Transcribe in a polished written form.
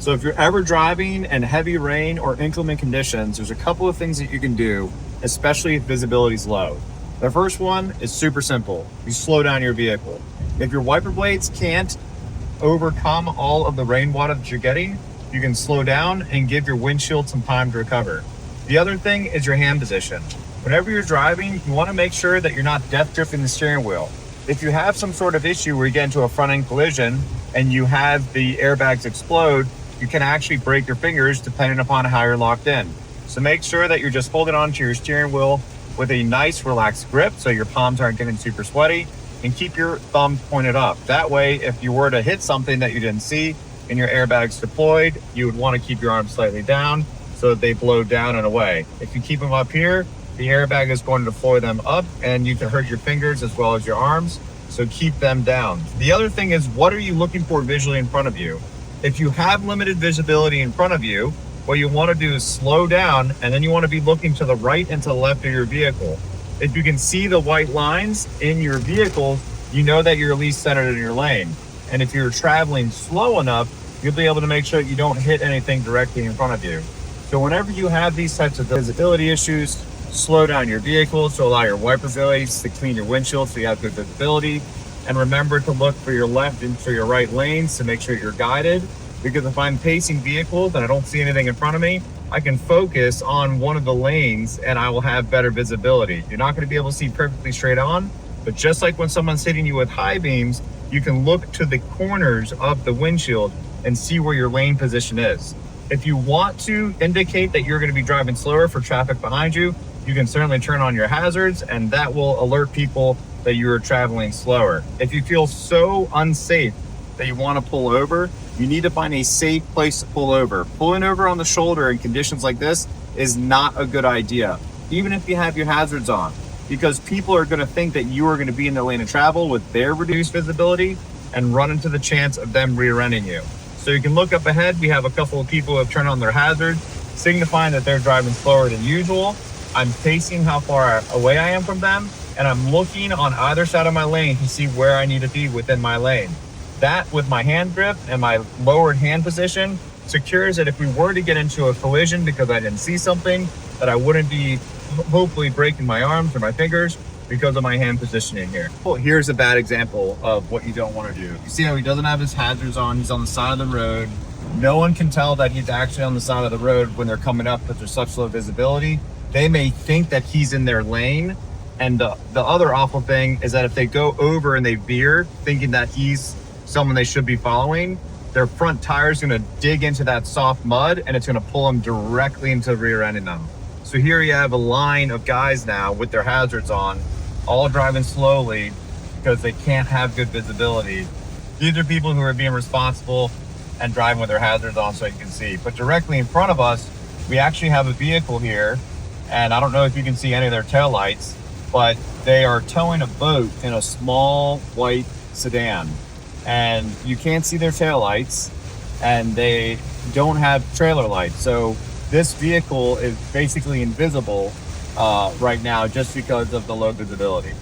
So if you're ever driving in heavy rain or inclement conditions, there's a couple of things that you can do, especially if visibility is low. The first one is super simple. You slow down your vehicle. If your wiper blades can't overcome all of the rainwater that you're getting, you can slow down and give your windshield some time to recover. The other thing is your hand position. Whenever you're driving, you want to make sure that you're not death drifting the steering wheel. If you have some sort of issue where you get into a front end collision and you have the airbags explode, you can actually break your fingers depending upon how you're locked in. So make sure that you're just holding onto your steering wheel with a nice relaxed grip so your palms aren't getting super sweaty, and keep your thumbs pointed up. That way, if you were to hit something that you didn't see and your airbags deployed, you would want to keep your arms slightly down so that they blow down and away. If you keep them up here, the airbag is going to deploy them up and you can hurt your fingers as well as your arms. So keep them down. The other thing is, what are you looking for visually in front of you? If you have limited visibility in front of you, what you want to do is slow down, and then you want to be looking to the right and to the left of your vehicle. If you can see the white lines in your vehicle, you know that you're at least centered in your lane. And if you're traveling slow enough, you'll be able to make sure that you don't hit anything directly in front of you. So whenever you have these types of visibility issues, slow down your vehicle to allow your wiper blades to clean your windshield so you have good visibility. And remember to look for your left and for your right lanes to make sure you're guided. Because if I'm pacing vehicles and I don't see anything in front of me, I can focus on one of the lanes and I will have better visibility. You're not going to be able to see perfectly straight on, but just like when someone's hitting you with high beams, you can look to the corners of the windshield and see where your lane position is. If you want to indicate that you're going to be driving slower for traffic behind you, you can certainly turn on your hazards, and that will alert people that you're traveling slower. If you feel so unsafe that you want to pull over, you need to find a safe place to pull over. Pulling over on the shoulder in conditions like this is not a good idea, even if you have your hazards on, because people are going to think that you are going to be in the lane of travel with their reduced visibility and run into the chance of them rear-ending you. So you can look up ahead. We have a couple of people who have turned on their hazards, signifying that they're driving slower than usual. I'm pacing how far away I am from them, and I'm looking on either side of my lane to see where I need to be within my lane. That, with my hand grip and my lowered hand position, secures that if we were to get into a collision because I didn't see something, that I wouldn't be hopefully breaking my arms or my fingers because of my hand positioning here. Well, here's a bad example of what you don't want to do. You see how he doesn't have his hazards on, he's on the side of the road. No one can tell that he's actually on the side of the road when they're coming up because there's such low visibility. They may think that he's in their lane. And the other awful thing is that if they go over and they veer thinking that he's someone they should be following, their front tire is going to dig into that soft mud and it's going to pull them directly into rear ending them. So here you have a line of guys now with their hazards on, all driving slowly because they can't have good visibility. These are people who are being responsible and driving with their hazards on so you can see. But directly in front of us, we actually have a vehicle here, and I don't know if you can see any of their taillights, but they are towing a boat in a small white sedan. And you can't see their taillights, and they don't have trailer lights. So this vehicle is basically invisible right now just because of the low visibility.